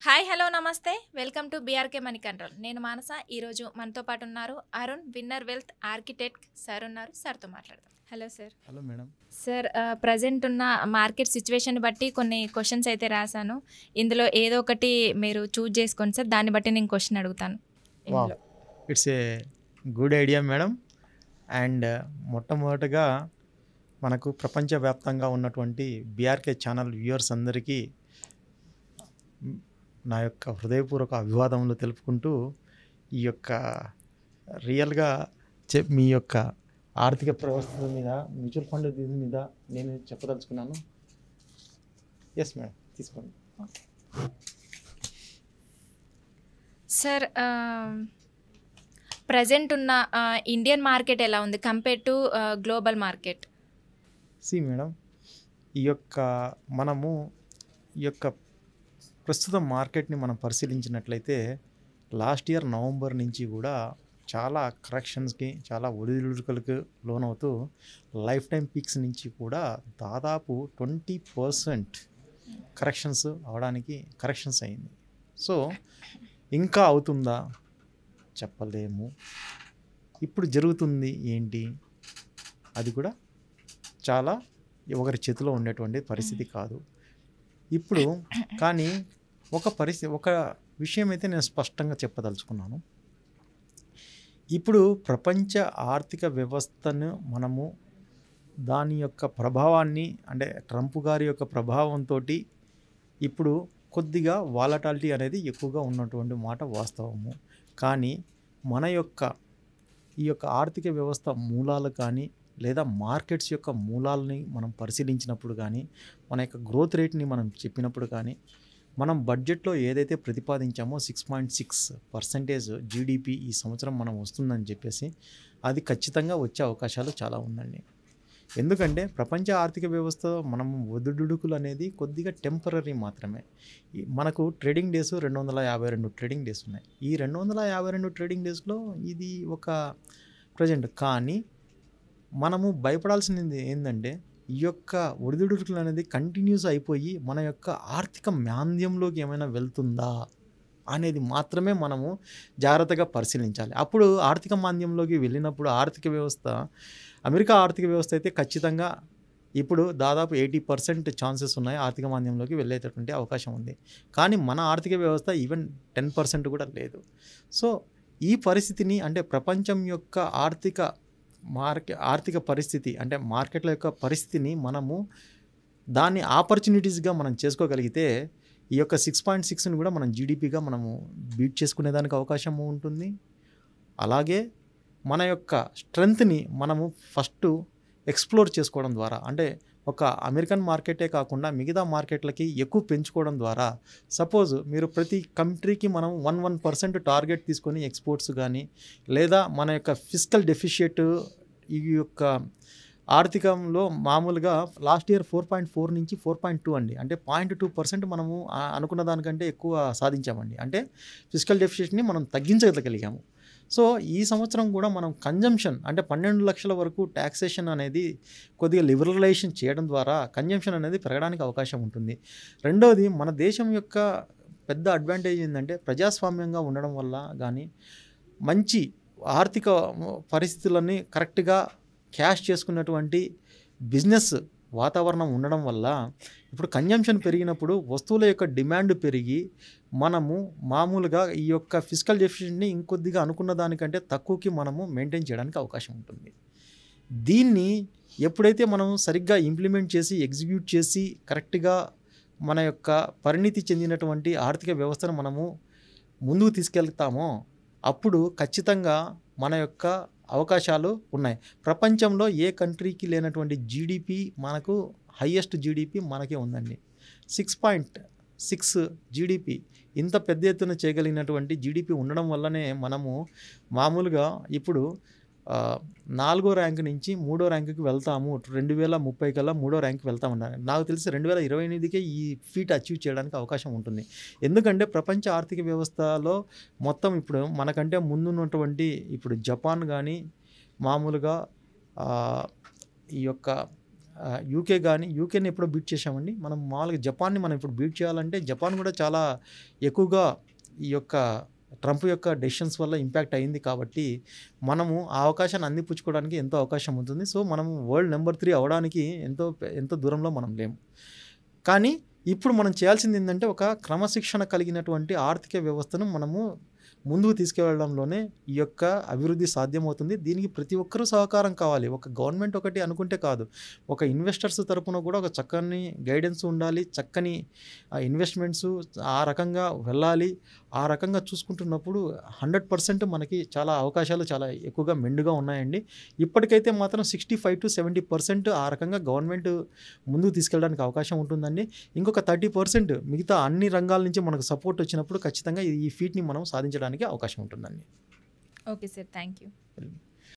Hi hello నమస్తే welcome to BRK money control. నేను మానస. ఈరోజు మనతో పాటు ఉన్నారు Arun, winner wealth architect sir ఉన్నారు. సార్తో మాట్లాడదాం. Hello sir. Hello madam. Sir, present ఉన్న మార్కెట్ సిచ్యువేషన్ బట్టి కొన్ని క్వశ్చన్స్ అయితే రాశాను. ఇందులో ఏదో ఒకటి మీరు చూజ్ చేసుకోండి సార్, దాన్ని బట్టి నేను క్వశ్చన్ అడుగుతాను. ఇందులో it's a good idea madam. And మొట్టమొదటగా మనకు ప్రపంచవ్యాప్తంగా ఉన్నటువంటి బీఆర్కే ఛానల్ వ్యూవర్స్ అందరికీ నా యొక్క హృదయపూర్వక అభివాదములు తెలుపుకుంటూ ఈ యొక్క రియల్గా మీ యొక్క ఆర్థిక వ్యవస్థ మీద, మ్యూచువల్ ఫండ్ దీని మీద నేను చెప్పదలుచుకున్నాను. ఎస్ మేడం, తీసుకోండి. సార్, ప్రజెంట్ ఉన్న ఇండియన్ మార్కెట్ ఎలా ఉంది compare to global market? Madam, ఈ యొక్క మనము ఈ యొక్క ప్రస్తుత మార్కెట్ని మనం పరిశీలించినట్లయితే లాస్ట్ ఇయర్ నవంబర్ నుంచి కూడా చాలా కరెక్షన్స్కి, చాలా ఒడిదుడుకులకు లోనవుతూ లైఫ్ టైం పీక్స్ నుంచి కూడా దాదాపు 20% కరెక్షన్స్ అయింది. సో ఇంకా అవుతుందా చెప్పలేము. ఇప్పుడు జరుగుతుంది ఏంటి, అది కూడా చాలా ఒకరి చేతిలో ఉండేటువంటి పరిస్థితి కాదు ఇప్పుడు. కానీ ఒక విషయం అయితే నేను స్పష్టంగా చెప్పదలుచుకున్నాను. ఇప్పుడు ప్రపంచ ఆర్థిక వ్యవస్థను మనము దాని యొక్క ప్రభావాన్ని, అంటే ట్రంప్ గారి యొక్క ప్రభావంతో ఇప్పుడు కొద్దిగా వాలటాలిటీ అనేది ఎక్కువగా ఉన్నటువంటి మాట వాస్తవము. కానీ మన యొక్క ఈ యొక్క ఆర్థిక వ్యవస్థ మూలాలు కానీ, లేదా మార్కెట్స్ యొక్క మూలాలని మనం పరిశీలించినప్పుడు కానీ, మన యొక్క గ్రోత్ రేట్ని మనం చెప్పినప్పుడు కానీ, మనం బడ్జెట్లో ఏదైతే ప్రతిపాదించామో 6.6% జీడిపి ఈ సంవత్సరం మనం వస్తుందని చెప్పేసి, అది ఖచ్చితంగా వచ్చే అవకాశాలు చాలా ఉందండి. ఎందుకంటే ప్రపంచ ఆర్థిక వ్యవస్థ మనము ఒడిదుడుకులు అనేది కొద్దిగా టెంపరీ మాత్రమే. మనకు ట్రేడింగ్ డేస్ 252 ట్రేడింగ్ డేస్ ఉన్నాయి. ఈ 252 ట్రేడింగ్ డేస్లో ఇది ఒక ప్రజెంట్. కానీ మనము భయపడాల్సింది ఏంటంటే ఈ యొక్క ఒడిదుడుకులు అనేది కంటిన్యూస్ అయిపోయి మన యొక్క ఆర్థిక మాంద్యంలోకి ఏమైనా వెళ్తుందా అనేది మాత్రమే మనము జాగ్రత్తగా పరిశీలించాలి. అప్పుడు ఆర్థిక మాంద్యంలోకి వెళ్ళినప్పుడు అమెరికా ఆర్థిక వ్యవస్థ అయితే ఖచ్చితంగా ఇప్పుడు దాదాపు 80% ఛాన్సెస్ ఉన్నాయి, ఆర్థిక మాంద్యంలోకి వెళ్ళేటటువంటి అవకాశం ఉంది. కానీ మన ఆర్థిక వ్యవస్థ ఈవెన్ 10% కూడా లేదు. సో ఈ పరిస్థితిని, అంటే ప్రపంచం యొక్క ఆర్థిక పరిస్థితి, అంటే మార్కెట్ల యొక్క పరిస్థితిని మనము దాన్ని ఆపర్చునిటీస్గా మనం చేసుకోగలిగితే ఈ యొక్క 6.6ని కూడా మనం జీడిపిగా మనము బీట్ చేసుకునేదానికి అవకాశం ఉంటుంది. అలాగే మన యొక్క స్ట్రెంగ్త్ని మనము ఫస్ట్ ఎక్స్ప్లోర్ చేసుకోవడం ద్వారా, అంటే ఒక అమెరికన్ మార్కెటే కాకుండా మిగతా మార్కెట్లకి ఎక్కువ పెంచుకోవడం ద్వారా, సపోజ్ మీరు ప్రతి కంట్రీకి మనం 1% టార్గెట్ తీసుకొని ఎక్స్పోర్ట్స్ కానీ, లేదా మన యొక్క ఫిస్కల్ డెఫిషియట్ ఈ యొక్క ఆర్థికంలో మామూలుగా లాస్ట్ ఇయర్ 4.4 నుంచి 4.2 అండి, అంటే 0.2% మనము అనుకున్న దానికంటే ఎక్కువ సాధించామండి. అంటే ఫిస్కల్ డెఫిషియట్ని మనం తగ్గించగలిగాము. సో ఈ సంవత్సరం కూడా మనం కన్జంప్షన్, అంటే 12 లక్షల వరకు ట్యాక్సేషన్ అనేది కొద్దిగా లిబరలైజేషన్ చేయడం ద్వారా కన్జంప్షన్ అనేది పెరగడానికి అవకాశం ఉంటుంది. రెండవది, మన దేశం యొక్క పెద్ద అడ్వాంటేజ్ ఏంటంటే ప్రజాస్వామ్యంగా ఉండడం వల్ల కానీ, మంచి ఆర్థిక పరిస్థితులని కరెక్ట్గా క్యాష్ చేసుకున్నటువంటి బిజినెస్ వాతావరణం ఉండడం వల్ల ఇప్పుడు కన్జంప్షన్ పెరిగినప్పుడు వస్తువుల యొక్క డిమాండ్ పెరిగి మనము మామూలుగా ఈ యొక్క ఫిస్కల్ డెఫిషియట్ని ఇంకొద్దిగా అనుకున్న దానికంటే తక్కువకి మనము మెయింటైన్ చేయడానికి అవకాశం ఉంటుంది. దీన్ని ఎప్పుడైతే మనం సరిగ్గా ఇంప్లిమెంట్ చేసి, ఎగ్జిక్యూట్ చేసి, కరెక్ట్గా మన యొక్క పరిణితి చెందినటువంటి ఆర్థిక వ్యవస్థను మనము ముందుకు తీసుకెళ్తామో అప్పుడు ఖచ్చితంగా మన యొక్క అవకాశాలు ఉన్నాయి. ప్రపంచంలో ఏ కంట్రీకి లేనటువంటి జీడిపి, మనకు హైయెస్ట్ జీడిపి మనకే ఉందండి. 6.6 జీడిపి, ఇంత పెద్ద ఎత్తున చేయగలిగినటువంటి జీడిపి ఉండడం వల్లనే మనము మామూలుగా ఇప్పుడు 4వ ర్యాంక్ నుంచి 3వ ర్యాంకుకి వెళ్తాము. 2030 కల్లా 3వ ర్యాంక్కి వెళ్తామన్నారు. నాకు తెలిసి 2028కే ఈ ఫీట్ అచీవ్ చేయడానికి అవకాశం ఉంటుంది. ఎందుకంటే ప్రపంచ ఆర్థిక వ్యవస్థలో మొత్తం ఇప్పుడు మనకంటే ముందున్నటువంటి ఇప్పుడు జపాన్ కానీ, మామూలుగా ఈ యొక్క యూకే కానీ యూకేని ఎప్పుడో బీట్ చేసామండి. మనం మామూలుగా జపాన్ని మనం ఇప్పుడు బీట్ చేయాలంటే జపాన్ కూడా చాలా ఎక్కువగా ఈ యొక్క ట్రంప్ యొక్క డెసిషన్స్ వల్ల ఇంపాక్ట్ అయింది కాబట్టి మనము ఆ అవకాశాన్ని అందిపుచ్చుకోవడానికి ఎంతో అవకాశం ఉంటుంది. సో మనము వరల్డ్ నెంబర్ 3 అవ్వడానికి ఎంతో దూరంలో మనం లేము. కానీ ఇప్పుడు మనం చేయాల్సింది ఏంటంటే ఒక క్రమశిక్షణ కలిగినటువంటి ఆర్థిక వ్యవస్థను మనము ముందుకు తీసుకెళ్లడంలోనే ఈ యొక్క అభివృద్ధి సాధ్యమవుతుంది. దీనికి ప్రతి ఒక్కరూ సహకారం కావాలి. ఒక గవర్నమెంట్ ఒకటి అనుకుంటే కాదు, ఒక ఇన్వెస్టర్స్ తరపున కూడా ఒక చక్కని గైడెన్స్ ఉండాలి, చక్కని ఇన్వెస్ట్మెంట్స్ ఆ రకంగా వెళ్ళాలి. ఆ రకంగా చూసుకుంటున్నప్పుడు 100% మనకి చాలా అవకాశాలు చాలా ఎక్కువగా మెండుగా ఉన్నాయండి. ఇప్పటికైతే మాత్రం 65-70% ఆ రకంగా గవర్నమెంట్ ముందుకు తీసుకెళ్ళడానికి అవకాశం ఉంటుందండి. ఇంకొక 30% మిగతా అన్ని రంగాల నుంచి మనకు సపోర్ట్ వచ్చినప్పుడు ఖచ్చితంగా ఈ ఫీట్ని మనం సాధించడానికి అవకాశం ఉంటుందండి. Okay sir, thank you.